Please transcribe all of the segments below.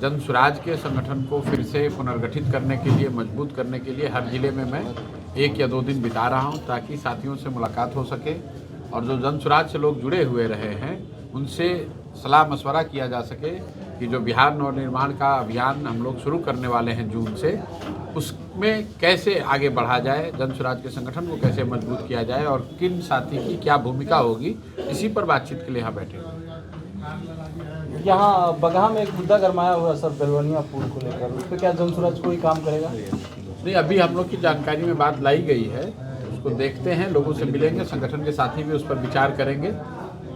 जन स्वराज के संगठन को फिर से पुनर्गठित करने के लिए, मजबूत करने के लिए हर जिले में मैं 1 या 2 दिन बिता रहा हूं, ताकि साथियों से मुलाकात हो सके और जो जन स्वराज से लोग जुड़े हुए रहे हैं उनसे सलाह मशवरा किया जा सके कि जो बिहार नवनिर्माण का अभियान हम लोग शुरू करने वाले हैं जून से, उसमें कैसे आगे बढ़ा जाए, जन स्वराज के संगठन को कैसे मजबूत किया जाए और किन साथी की क्या भूमिका होगी, इसी पर बातचीत के लिए यहाँ बैठे हैं। यहाँ बगहा में एक मुद्दा गरमाया हुआ सर, बेलवनिया पुल को लेकर, उस पर क्या जन स्वराज कोई काम करेगा? नहीं, अभी हम लोग की जानकारी में बात लाई गई है, उसको देखते हैं, लोगों से मिलेंगे, संगठन के साथी भी उस पर विचार करेंगे।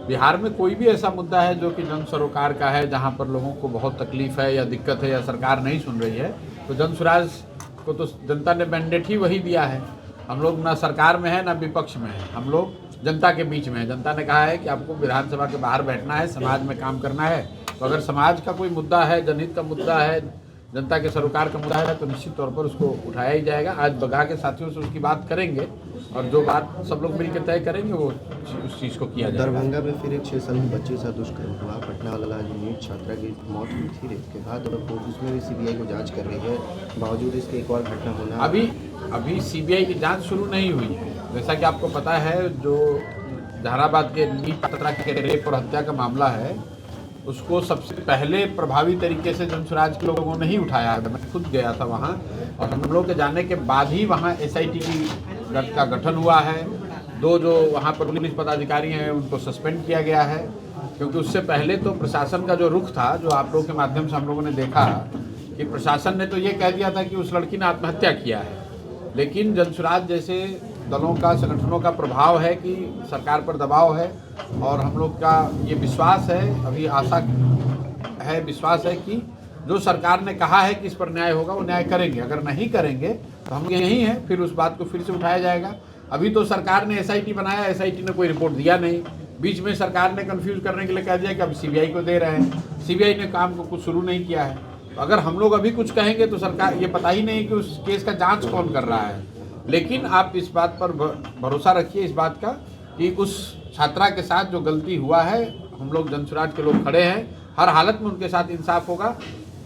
बिहार में कोई भी ऐसा मुद्दा है जो कि जन सरोकार का है, जहाँ पर लोगों को बहुत तकलीफ है या दिक्कत है या सरकार नहीं सुन रही है, तो जन स्वराज को तो जनता ने मैंडेट ही वही दिया है। हम लोग ना सरकार में है ना विपक्ष में है, हम लोग जनता के बीच में है। जनता ने कहा है कि आपको विधानसभा के बाहर बैठना है, समाज में काम करना है। तो अगर समाज का कोई मुद्दा है, जनहित का मुद्दा है, जनता के सरोकार का मुद्दा है, तो निश्चित तौर पर उसको उठाया ही जाएगा। आज बगहा के साथियों से उसकी बात करेंगे और जो बात सब लोग मिलकर तय करेंगे वो उस चीज़ को किया जाएगा। दरभंगा में फिर एक 6 साल की बच्ची के साथ दुष्कर्म हुआ, पटना वाला जो नीट छात्रा की मौत हुई थी, इसके बाद उसमें भी सीबीआई को जांच कर रही है, बावजूद इसके एक और घटना होना। अभी सीबीआई की जांच शुरू नहीं हुई है। जैसा कि आपको पता है, जो जहानाबाद के नीट छात्रा के रेप और हत्या का मामला है, उसको सबसे पहले प्रभावी तरीके से जन स्वराज के लोगों ने ही उठाया है। मैं खुद गया था वहाँ, और हम लोग के जाने के बाद ही वहाँ SIT का गठन हुआ है। 2 जो वहाँ पर पुलिस पदाधिकारी हैं उनको सस्पेंड किया गया है, क्योंकि उससे पहले तो प्रशासन का जो रुख था, जो आप लोगों के माध्यम से हम लोगों ने देखा कि प्रशासन ने तो ये कह दिया था कि उस लड़की ने आत्महत्या किया है। लेकिन जन स्वराज जैसे दलों का, संगठनों का प्रभाव है कि सरकार पर दबाव है, और हम लोग का ये विश्वास है, अभी आशा है, विश्वास है कि जो सरकार ने कहा है कि इस पर न्याय होगा वो न्याय करेंगे। अगर नहीं करेंगे तो हम यही हैं, फिर उस बात को फिर से उठाया जाएगा। अभी तो सरकार ने SIT बनाया, SIT ने कोई रिपोर्ट दिया नहीं। बीच में सरकार ने कंफ्यूज करने के लिए कह दिया कि अब CBI को दे रहे हैं। CBI ने काम को कुछ शुरू नहीं किया है। तो अगर हम लोग अभी कुछ कहेंगे तो सरकार, ये पता ही नहीं कि उस केस का जाँच कौन कर रहा है। लेकिन आप इस बात पर भरोसा रखिए, इस बात का कि उस छात्रा के साथ जो गलती हुआ है, हम लोग जन स्वराज के लोग खड़े हैं, हर हालत में उनके साथ इंसाफ होगा।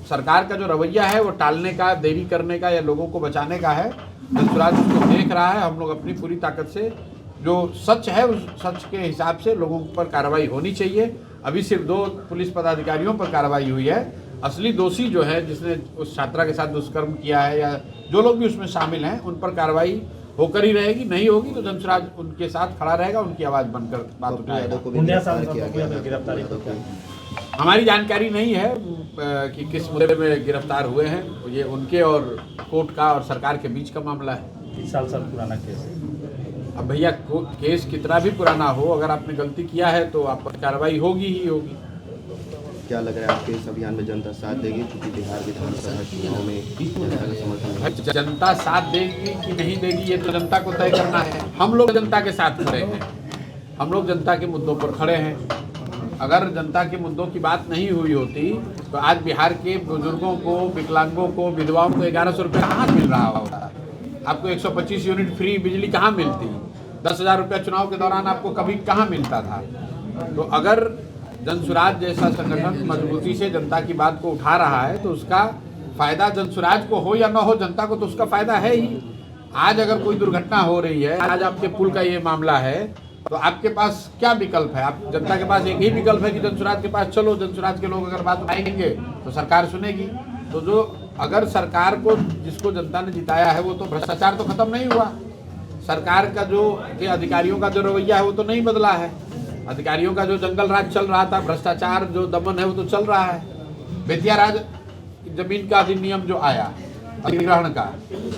सरकार का जो रवैया है वो टालने का, देरी करने का या लोगों को बचाने का है। जन स्वराज उसको देख रहा है। हम लोग अपनी पूरी ताकत से, जो सच है उस सच के हिसाब से लोगों पर कार्रवाई होनी चाहिए। अभी सिर्फ 2 पुलिस पदाधिकारियों पर कार्रवाई हुई है। असली दोषी जो है, जिसने उस छात्रा के साथ दुष्कर्म किया है या जो लोग भी उसमें शामिल हैं, उन पर कार्रवाई होकर ही रहेगी। नहीं होगी तो जन स्वराज उनके साथ खड़ा रहेगा, उनकी आवाज़ बनकर बात उठाएगा। हमारी जानकारी नहीं है कि किस मुद्दे में गिरफ्तार हुए हैं। ये उनके और कोर्ट का और सरकार के बीच का मामला है। 30 साल पुराना केस है। अब भैया, केस कितना भी पुराना हो, अगर आपने गलती किया है तो आप पर कार्रवाई होगी ही होगी। क्या लग रहा है आपके इस अभियान में जनता साथ देगी, क्योंकि बिहार विधानसभा चुनाव में जनता का समर्थन है? जनता साथ देगी कि नहीं देगी ये तो जनता को तय करना है। हम लोग जनता के साथ खड़े हैं, हम लोग जनता के मुद्दों पर खड़े हैं। अगर जनता के मुद्दों की बात नहीं हुई होती तो आज बिहार के बुजुर्गों को, विकलांगों को, विधवाओं को 1100 रुपये कहाँ मिल रहा होता? आपको 125 यूनिट फ्री बिजली कहाँ मिलती? 10,000 रुपया चुनाव के दौरान आपको कभी कहाँ मिलता था? तो अगर जन स्वराज जैसा संगठन मजबूती से जनता की बात को उठा रहा है तो उसका फायदा जन स्वराज को हो या ना हो, जनता को तो उसका फायदा है ही। आज अगर कोई दुर्घटना हो रही है, आज आपके पुल का ये मामला है, तो आपके पास क्या विकल्प है? आप जनता के पास एक ही विकल्प है कि जन स्वराज के पास चलो। जन स्वराज के लोग अगर बात उठाएंगे तो सरकार सुनेगी। तो जो अगर सरकार को, जिसको जनता ने जिताया है, वो तो भ्रष्टाचार तो खत्म नहीं हुआ। सरकार का जो अधिकारियों का जो रवैया है वो तो नहीं बदला है। अधिकारियों का जो जंगल राज चल रहा था, भ्रष्टाचार जो दमन है वो तो चल रहा है। बेतिया राज जमीन का अधिनियम जो आया अधिग्रहण का,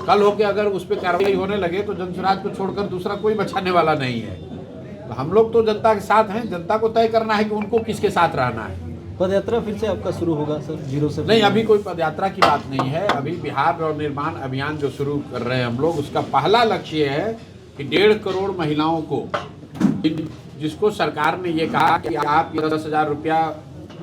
कल होके अगर उस पर कार्रवाई होने लगे तो जन स्वराज को छोड़कर दूसरा कोई बचाने वाला नहीं है। तो हम लोग तो जनता के साथ हैं, जनता को तय करना है कि उनको किसके साथ रहना है। पदयात्रा फिर से आपका शुरू होगा सर, 0 से? नहीं, अभी कोई पदयात्रा की बात नहीं है। अभी बिहार नवनिर्माण अभियान जो शुरू कर रहे हैं हम लोग, उसका पहला लक्ष्य है कि 1.5 करोड़ महिलाओं को, जिसको सरकार ने ये कहा कि आप 10,000 रुपया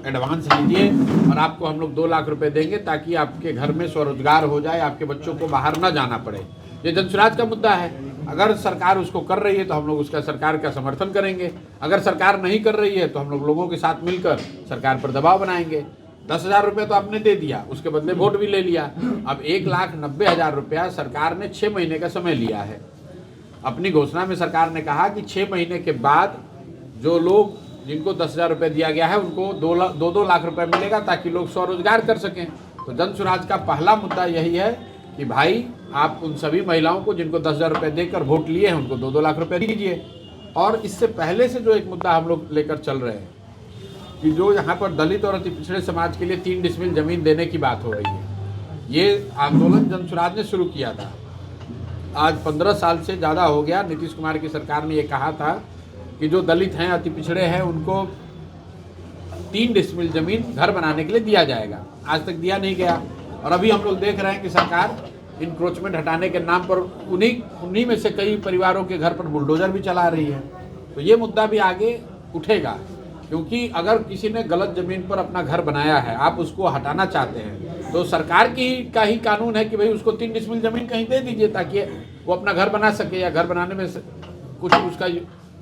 एडवांस लीजिए और आपको हम लोग 2 लाख रुपए देंगे ताकि आपके घर में स्वरोजगार हो जाए, आपके बच्चों को बाहर ना जाना पड़े। ये जन स्वराज का मुद्दा है। अगर सरकार उसको कर रही है तो हम लोग उसका, सरकार का समर्थन करेंगे। अगर सरकार नहीं कर रही है तो हम लोग लोगों के साथ मिलकर सरकार पर दबाव बनाएंगे। 10,000 रुपये तो आपने दे दिया, उसके बदले वोट भी ले लिया। अब 1,90,000 रुपया सरकार ने 6 महीने का समय लिया है। अपनी घोषणा में सरकार ने कहा कि 6 महीने के बाद जो लोग जिनको 10,000 रुपये दिया गया है उनको 2 लाख रुपए मिलेगा, ताकि लोग स्वरोजगार कर सकें। तो जन स्वराज का पहला मुद्दा यही है कि भाई आप उन सभी महिलाओं को जिनको 10,000 रुपये देकर वोट लिए हैं उनको 2-2 लाख रुपए दीजिए। और इससे पहले से जो एक मुद्दा हम लोग लेकर चल रहे हैं कि जो यहाँ पर दलित और अति पिछड़े समाज के लिए 3 डिसमिल जमीन देने की बात हो रही है, ये आंदोलन जन स्वराज ने शुरू किया था। आज 15 साल से ज़्यादा हो गया। नीतीश कुमार की सरकार ने ये कहा था कि जो दलित हैं, अति पिछड़े हैं, उनको 3 डिसमिल जमीन घर बनाने के लिए दिया जाएगा। आज तक दिया नहीं गया। और अभी हम लोग देख रहे हैं कि सरकार इंक्रोचमेंट हटाने के नाम पर उन्हीं में से कई परिवारों के घर पर बुलडोजर भी चला रही है। तो ये मुद्दा भी आगे उठेगा, क्योंकि अगर किसी ने गलत ज़मीन पर अपना घर बनाया है, आप उसको हटाना चाहते हैं, तो सरकार का ही कानून है कि भाई उसको 3 डिसमिल ज़मीन कहीं दे दीजिए ताकि वो अपना घर बना सके या घर बनाने में कुछ उसका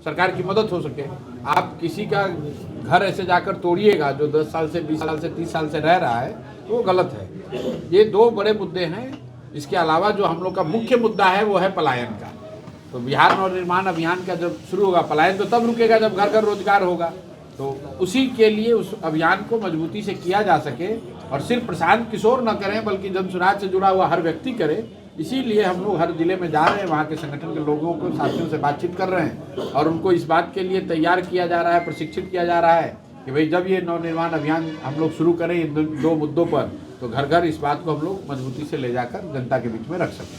सरकार की मदद हो सके। आप किसी का घर ऐसे जाकर तोड़िएगा जो 10 साल से 20 साल से 30 साल से रह रहा है, तो वो गलत है। ये 2 बड़े मुद्दे हैं। इसके अलावा जो हम लोग का मुख्य मुद्दा है वो है पलायन का। तो बिहार नवनिर्माण अभियान का जब शुरू होगा, पलायन तो तब रुकेगा जब घर घर रोजगार होगा। तो उसी के लिए उस अभियान को मजबूती से किया जा सके, और सिर्फ प्रशांत किशोर न करें बल्कि जन स्वराज से जुड़ा हुआ हर व्यक्ति करे। इसीलिए हम लोग हर जिले में जा रहे हैं, वहाँ के संगठन के लोगों को, साथियों से बातचीत कर रहे हैं और उनको इस बात के लिए तैयार किया जा रहा है, प्रशिक्षित किया जा रहा है कि भाई जब ये नवनिर्माण अभियान हम लोग शुरू करें इन 2 मुद्दों पर, तो घर घर इस बात को हम लोग मजबूती से ले जाकर जनता के बीच में रख सकें।